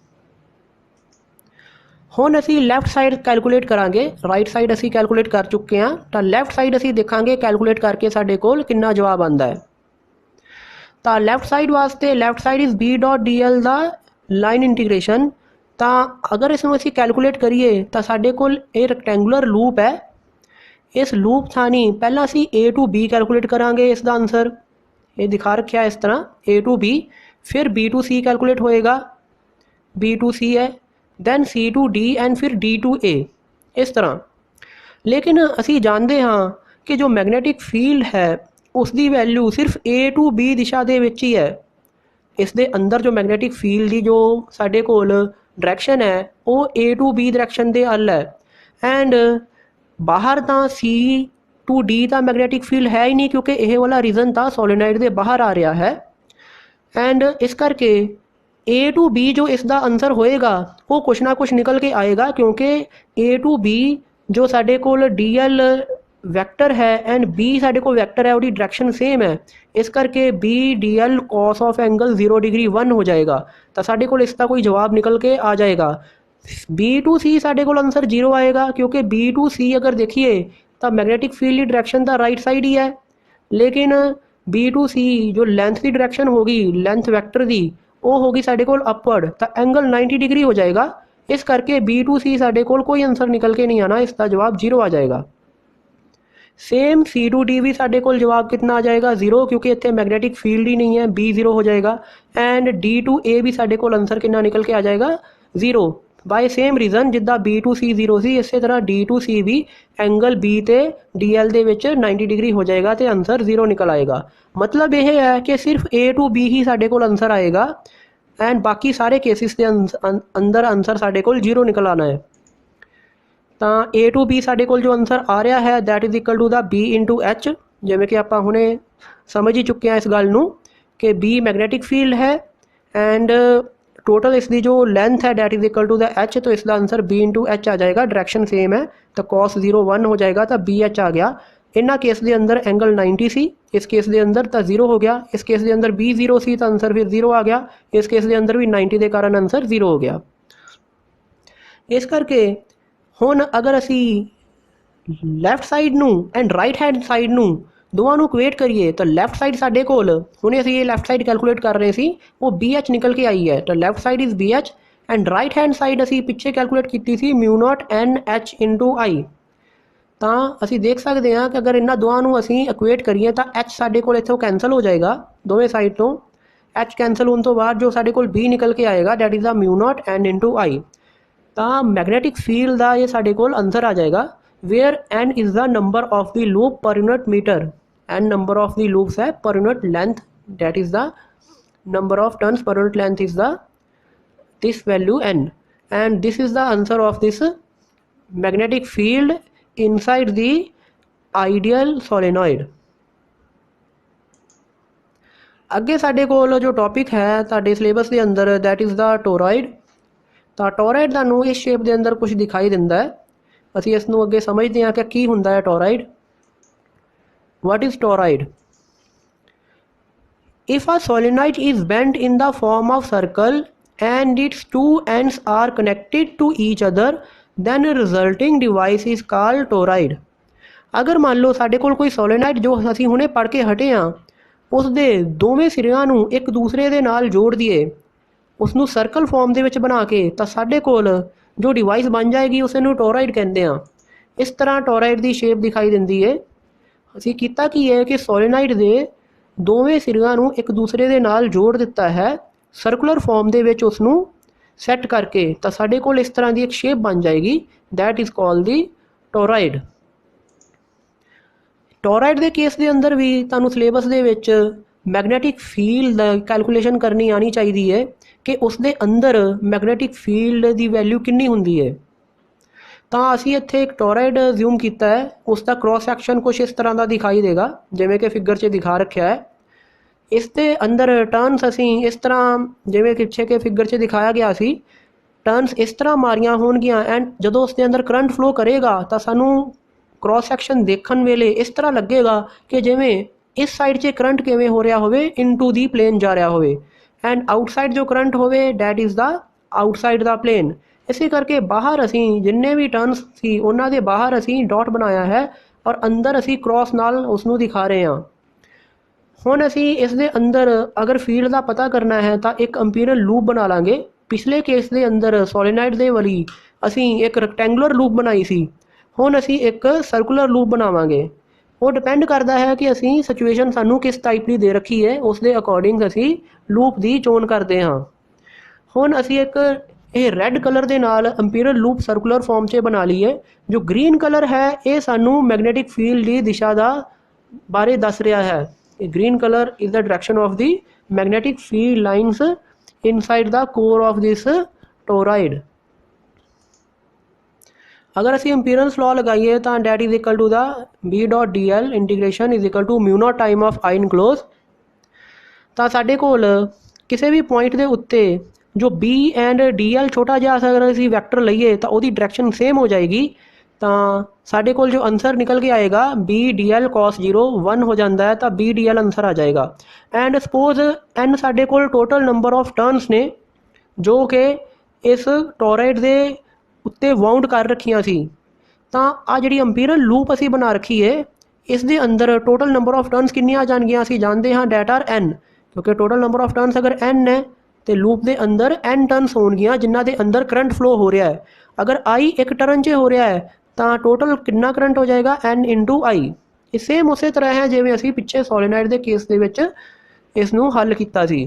हुण असीं लैफ्ट साइड कैलकुलेट करांगे, राइट साइड असीं कैलकुलेट कर चुके हैं तो लैफ्ट साइड असीं देखांगे कैलकुलेट करके साडे कोल कितना जवाब आंदा है। तो लैफ्ट साइड वास्ते left side is B dot D L दा लाइन इंटीग्रेशन। तो अगर इसमें असीं कैलकुलेट करिए तो साडे कोल ये रेक्टेंगुलर लूप है, इस लूप थानी पहला असीं ए टू बी कैलकुलेट करांगे इसका आंसर ये दिखा रखा है इस तरह ए टू बी, फिर बी टू सी कैलकुलेट होएगा बी टू सी है then C to D and फिर डी टू ए इस तरह। लेकिन असी जानते हाँ कि जो मैगनेटिक फील्ड है उसकी वैल्यू सिर्फ ए टू बी दिशा के विच ही है। इस दे अंदर जो मैगनेटिक फील्ड की जो साडे कोल डायरैक्शन है वो ए टू बी डायरैक्शन के अल है एंड बाहर तो सी टू डी का मैगनेटिक फील्ड है ही नहीं क्योंकि यह वाला रीजन था सोलेनोइड के बाहर आ रहा है एंड इस करके ए टू बी जो इसका आंसर होएगा वो कुछ ना कुछ निकल के आएगा क्योंकि ए टू बी जो साडे कोल डी एल वैक्टर है एंड बी साडे कोल वैक्टर है वो डायरैक्शन सेम है। इस करके B D L cos of angle 0 degree 1 हो जाएगा तो साडे कोल इसका कोई जवाब निकल के आ जाएगा। बी टू सी साडे कोल आंसर 0 आएगा क्योंकि बी टू सी अगर देखिए तो मैगनेटिक फील्ड की डायरैक्शन तो राइट साइड ही है, लेकिन बी टू सी जो लेंथ की डायरैक्शन होगी लेंथ वैक्टर की वो होगी साडे कोल अपवर्ड तो एंगल 90 डिग्री हो जाएगा। इस करके बी टू सी साडे कोल कोई आंसर निकल के नहीं आना, इसका जवाब 0 आ जाएगा। सेम सी टू डी भी साडे कोल जवाब कितना आ जाएगा 0 क्योंकि इतने मैगनेटिक फील्ड ही नहीं है बी 0 हो जाएगा एंड डी टू ए भी साडे कोल आंसर कितना निकल के आ जाएगा 0 बाय सेम रीजन जिद्दां बी टू सी 0 सी इस तरह डी टू सी भी एंगल बी ते डी एल दे विच 90 डिग्री हो जाएगा तो आंसर 0 निकल आएगा। मतलब यह है कि सिर्फ ए टू बी ही साडे कोल आंसर आएगा एंड बाकी सारे केसिस के अंदर आंसर साडे कोल 0 निकल आना है। तो ए टू बी साडे कोल जो आंसर आ रहा है that is equal to the B into H, जिवें कि आपां हुणे समझ ही चुके हैं इस गल नूं कि बी मैगनेटिक फील्ड है एंड टोटल इसकी जो लेंथ है that is equal to the H, तो इसका आंसर बी इंटू एच आ जाएगा, डायरैक्शन सेम है तो कॉस 0 1 हो जाएगा तो बी एच आ गया। इन्होंने केस के अंदर एंगल 90 सी, इस केस के अंदर तो 0 हो गया, इस केस के अंदर बी 0 सी तो आंसर फिर 0 आ गया, इस केस के अंदर भी 90 के कारण आंसर 0 हो गया। इस करके हुण अगर असी लैफ्ट साइड नूं एंड राइट हैंड साइड नूं दोवां नूं इक्वेट करिए तो लैफ्ट साइड साडे कोल हुणे असी ये लैफ्ट साइड कैलकुलेट कर रहे सी वो बी एच निकल के आई है तो left side is B H and right hand side असी पिछे कैलकुलेट की थी mu nought N H into I ਤਾਂ ਅਸੀਂ ਦੇਖ ਸਕਦੇ ਹਾਂ ਕਿ ਅਗਰ ਇਹਨਾਂ ਦੋਵਾਂ ਨੂੰ ਅਸੀਂ ਇਕੁਏਟ ਕਰੀਏ ਤਾਂ H ਸਾਡੇ ਕੋਲ ਇੱਥੋਂ ਕੈਂਸਲ ਹੋ ਜਾਏਗਾ ਦੋਵੇਂ ਸਾਈਡ ਤੋਂ। H ਕੈਂਸਲ ਹੋਣ ਤੋਂ ਬਾਅਦ ਜੋ ਸਾਡੇ ਕੋਲ B ਨਿਕਲ ਕੇ ਆਏਗਾ that is the μ0 N into I। ਤਾਂ ਮੈਗਨੈਟਿਕ ਫੀਲਡ ਦਾ ਇਹ ਸਾਡੇ ਕੋਲ ਆਨਸਰ ਆ ਜਾਏਗਾ where N is the number of the loop per unit metre. N number of the loops ਹੈ per unit length, that is the number of turns per unit length is the this value N, and this is the answer of this magnetic field inside the ideal solenoid। ਅੱਗੇ ਸਾਡੇ ਕੋਲ ਜੋ topic ਹੈ ਤੁਹਾਡੇ syllabus ਦੇ ਅੰਦਰ that is the toroid। ਤਾਂ ਟੋਰਾਇਡ ਤੁਹਾਨੂੰ ਇਸ ਸ਼ੇਪ ਦੇ ਅੰਦਰ ਕੁਝ ਦਿਖਾਈ ਦਿੰਦਾ ਹੈ। ਅਸੀਂ ਇਸ ਨੂੰ ਅੱਗੇ ਸਮਝਦੇ ਹਾਂ ਕਿ ਕੀ ਹੁੰਦਾ ਹੈ ਟੋਰਾਇਡ। What is toroid? If a solenoid is bent in the form of circle and its two ends are connected to each other, then a resulting device is called toroid। अगर मान लो साढ़े कोल कोई solenoid जो असी हुणे पढ़ के हटे हाँ उस दे दोवें सिरियां नूं एक दूसरे दे नाल जोड़ दिए, उसनूं सर्कल फॉर्म दे विच बना के, तां साढ़े कोल जो डिवाइस बन जाएगी उस नूं टोराइड कहंदे आ। इस तरह टोराइड की शेप दिखाई दिंदी है। ਅਸੀਂ ਕੀਤਾ ਕੀ ਹੈ ਕਿ ਸੋਲੀਨਾਈਡ ਦੇ ਦੋਵੇਂ ਸਿਰਿਆਂ ਨੂੰ ਇੱਕ ਦੂਸਰੇ ਦੇ ਨਾਲ ਜੋੜ ਦਿੱਤਾ ਹੈ ਸਰਕੂਲਰ ਫਾਰਮ ਦੇ ਵਿੱਚ ਉਸ ਨੂੰ ਸੈੱਟ ਕਰਕੇ, ਤਾਂ ਸਾਡੇ ਕੋਲ ਇਸ ਤਰ੍ਹਾਂ ਦੀ ਇੱਕ ਸ਼ੇਪ ਬਣ ਜਾਏਗੀ ਦੈਟ ਇਜ਼ ਕਾਲਡ ਦੀ ਟੋਰਾਇਡ। ਟੋਰਾਇਡ ਦੇ ਕੇਸ ਦੇ ਅੰਦਰ ਵੀ ਤੁਹਾਨੂੰ ਸਿਲੇਬਸ ਦੇ ਵਿੱਚ ਮੈਗਨੈਟਿਕ ਫੀਲਡ ਦਾ ਕੈਲਕੂਲੇਸ਼ਨ ਕਰਨੀ ਆਉਣੀ ਚਾਹੀਦੀ ਹੈ ਕਿ ਉਸ ਦੇ ਅੰਦਰ ਮੈਗਨੈਟਿਕ ਫੀਲਡ ਦੀ ਵੈਲਿਊ ਕਿੰਨੀ ਹੁੰਦੀ ਹੈ। ਤਾਂ ਅਸੀਂ ਇੱਥੇ ਇੱਕ ਟੋਰਾਇਡ ਜ਼ੂਮ ਕੀਤਾ ਹੈ, ਉਸ ਦਾ ਕ੍ਰੋਸ ਸੈਕਸ਼ਨ ਕੁਛ ਇਸ ਤਰ੍ਹਾਂ ਦਾ ਦਿਖਾਈ ਦੇਗਾ ਜਿਵੇਂ ਕਿ ਫਿਗਰ 'ਚ ਦਿਖਾ ਰੱਖਿਆ ਹੈ। ਇਸ ਦੇ ਅੰਦਰ ਟਰਨਸ ਅਸੀਂ ਇਸ ਤਰ੍ਹਾਂ ਜਿਵੇਂ ਪਿੱਛੇ ਕੇ ਫਿਗਰ 'ਚ ਦਿਖਾਇਆ ਗਿਆ ਸੀ ਟਰਨਸ ਇਸ ਤਰ੍ਹਾਂ ਮਾਰੀਆਂ ਹੋਣਗੀਆਂ ਐਂਡ ਜਦੋਂ ਉਸ ਦੇ ਅੰਦਰ ਕਰੰਟ ਫਲੋ ਕਰੇਗਾ ਤਾਂ ਸਾਨੂੰ ਕ੍ਰੋਸ ਸੈਕਸ਼ਨ ਦੇਖਣ ਵੇਲੇ ਇਸ ਤਰ੍ਹਾਂ ਲੱਗੇਗਾ ਕਿ ਜਿਵੇਂ ਇਸ ਸਾਈਡ 'ਚ ਕਰੰਟ ਕਿਵੇਂ ਹੋ ਰਿਹਾ ਹੋਵੇ ਇਨਟੂ ਦੀ ਪਲੇਨ ਜਾ ਰਿਹਾ ਹੋਵੇ ਐਂਡ ਆਊਟਸਾਈਡ ਜੋ ਕਰੰਟ ਹੋਵੇ that is the outside the plane. ਇਸੇ ਕਰਕੇ ਬਾਹਰ ਅਸੀਂ ਜਿੰਨੇ ਵੀ ਟਰਨਸ ਸੀ ਉਹਨਾਂ ਦੇ ਬਾਹਰ ਅਸੀਂ ਡਾਟ ਬਣਾਇਆ ਹੈ ਔਰ ਅੰਦਰ ਅਸੀਂ ਕ੍ਰੋਸ ਨਾਲ ਉਸ ਨੂੰ ਦਿਖਾ ਰਹੇ ਹਾਂ। ਹੁਣ ਅਸੀਂ ਇਸ ਦੇ ਅੰਦਰ ਅਗਰ ਫੀਲਡ ਦਾ ਪਤਾ ਕਰਨਾ ਹੈ ਤਾਂ ਇੱਕ ਅੰਪੀਰੀਅਲ ਲੂਪ ਬਣਾ ਲਾਂਗੇ। ਪਿਛਲੇ ਕੇਸ ਦੇ ਅੰਦਰ ਸੋਲੀਨਾਈਡ ਦੇ ਵਾਲੀ ਅਸੀਂ ਇੱਕ ਰੈਕਟੈਂਗੂਲਰ ਲੂਪ ਬਣਾਈ ਸੀ, ਹੁਣ ਅਸੀਂ ਇੱਕ ਸਰਕੂਲਰ ਲੂਪ ਬਣਾਵਾਂਗੇ। ਉਹ ਡਿਪੈਂਡ ਕਰਦਾ ਹੈ ਕਿ ਅਸੀਂ ਸਿਚੁਏਸ਼ਨ ਸਾਨੂੰ ਕਿਸ ਟਾਈਪ ਦੀ ਦੇ ਰੱਖੀ ਹੈ ਉਸ ਦੇ ਅਕੋਰਡਿੰਗ ਅਸੀਂ ਲੂਪ ਦੀ ਚੋਣ ਕਰਦੇ ਹਾਂ। ਹੁਣ ਅਸੀਂ ਇੱਕ ਇਹ ਰੈੱਡ ਕਲਰ ਦੇ ਨਾਲ ਅੰਪੀਰੀਅਲ ਲੂਪ ਸਰਕੂਲਰ ਫਾਰਮ 'ਚ ਬਣਾ ਲਈਏ। ਜੋ ਗ੍ਰੀਨ ਕਲਰ ਹੈ ਇਹ ਸਾਨੂੰ ਮੈਗਨੈਟਿਕ ਫੀਲਡ ਦੀ ਦਿਸ਼ਾ ਦਾ ਬਾਰੇ ਦੱਸ ਰਿਹਾ ਹੈ। ਇਹ green colour is the direction of the magnetic field lines inside the core of this toroid. अगर असी इंपीरेंस लॉ लगाइए तो that is equal to the B dot D L integration is equal to mu nought time of I enclose. तो साढ़े कोल किसी भी point के उत्ते जो बी एंड डी एल छोटा जिहा अगर असी वैक्टर लईए तो उसकी डायरैक्शन सेम हो जाएगी। तो साढ़े कोल जो आंसर निकल के आएगा बी डी एल कॉस 0 1 हो जाता है तो बी डी एल आंसर आ जाएगा। एंड सपोज एन साढ़े कोल टोटल नंबर ऑफ टर्न्स ने जो कि इस टोराइड के उत्ते वाउंड कर रखियां सी। तो आ जिहड़ी अंपीरियल लूप असी बना रखी है इस दे अंदर टोटल नंबर ऑफ टर्न्स कितनी आ जाएंगियां असी जानते हाँ डैट आर एन, क्योंकि टोटल नंबर ऑफ टर्न्स अगर एन है तो लूप के अंदर एन टर्न्स होणगियां जिन्हां दे अंदर करंट फ्लो हो रहा है। अगर आई एक टर्न च हो रहा है तो टोटल कितना करंट हो जाएगा एन इंटू आई। ये सेम उस तरह है जिवें असी पिछे सोलेनाइड के केस दे विच इस नूं हल कीता सी।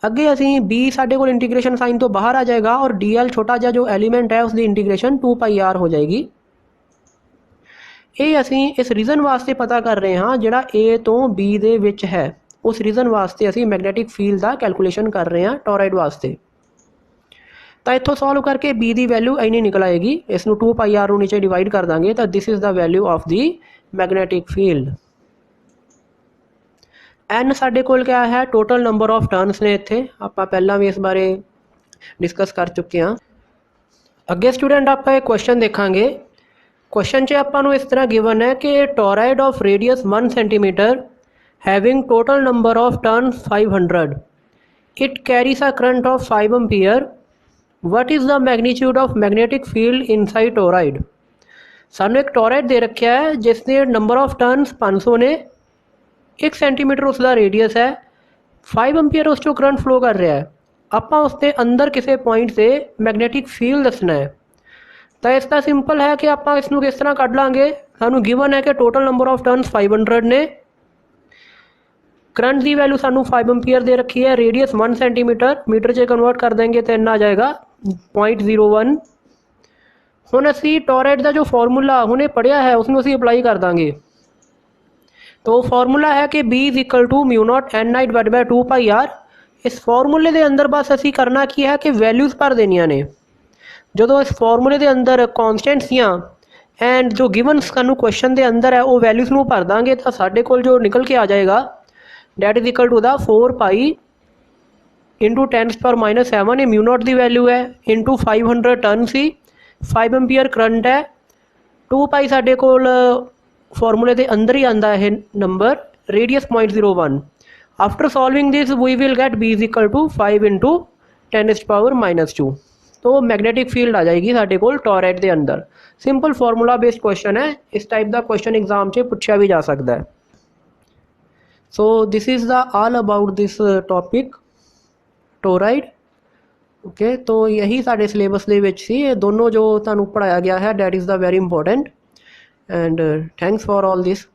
अगे असी बी साढ़े कोल इंटीग्रेशन साइन तो बाहर आ जाएगा और डी एल छोटा जिहा जो एलीमेंट है उसकी इंटीग्रेशन 2 पाई आर हो जाएगी। ये असी इस रीजन वास्ते पता कर रहे हाँ जिहड़ा ए तो बी दे विच है, उस रीजन वास्ते असी मैगनैटिक फील्ड का कैलकुलेशन कर रहे हैं टोराइड वास्ते। तो इत्थों सॉल्व करके बी की वैल्यू इन्नी निकल आएगी, इसनूं 2 पाई आर नीचे डिवाइड कर देंगे तो this is the value of the magnetic field. N साढ़े कोल क्या है टोटल नंबर ऑफ टर्न्स ने, इत्थे आपां पहलां भी इस बारे डिस्कस कर चुके हैं। अगे स्टूडेंट आपां एक क्वेश्चन देखांगे। क्वेश्चन च आपां नूं इस तरह गिवन है कि toroid of radius 1 centimetre having total number of turns 500 it carries a current of 5 ampere what is the magnitude of magnetic field inside toroid. सानूं एक टोराइड दे रखा है जिसके नंबर ऑफ टर्न्स 500 ने, 1 सेंटीमीटर उसका रेडियस है, 5 एम्पीयर उस चो करंट फ्लो कर रहा है। आपां उसके अंदर किसी पॉइंट से मैगनैटिक फील्ड दसना है। तो इसका सिंपल है कि आप इसनूं किस तरह कढ लांगे। सानूं गिवन है कि टोटल नंबर ऑफ टर्न्स 500 ने, करंट की वैल्यू सानू 5 एम्पीयर दे रखी है, रेडियस 1 सेंटीमीटर, मीटर च कन्वर्ट कर देंगे तो इन्ना आ जाएगा 0.01। हुण असी टॉरेट का जो फॉर्मूला हुणे पढ़िया है उसमें असी अप्लाई कर देंगे। तो फॉर्मूला है कि B is equal to mu not NI divide by 2πr। इस फॉर्मूले के अंदर बस असी करना की है कि वैल्यूज़ भर देनिया ने। जो इस फॉर्मूले के अंदर कॉन्सटेंट्सियाँ एंड जो गिवन सानू क्वेश्चन के अंदर है वो वैल्यूज़ नूं भर देंगे तो साडे कोल जो निकल के आ जाएगा that is equal to the 4π into 10⁻⁻7 ये म्यू नॉट की वैल्यू है इंटू 500 टन सी, 5 एम्पीयर करंट है, 2π साडे कोल फॉर्मूले के अंदर ही आंदा है number, radius 0.01। After solving this we will get B is equal to 5 into 10⁻⁻2। तो मैगनेटिक फील्ड आ जाएगी साडे कोल टॉरेट के अंदर। सिंपल फॉर्मूला बेस्ड क्वेश्चन है, इस टाइप का क्वेश्चन एग्जाम से पूछा भी जा सकता है। So this is the all about this topic toroid. Okay, तो यही साडे सिलेबस दे विच सी, ये दोनों जो तुहानूं पढ़ाया गया है that is the very important. And thanks for all this.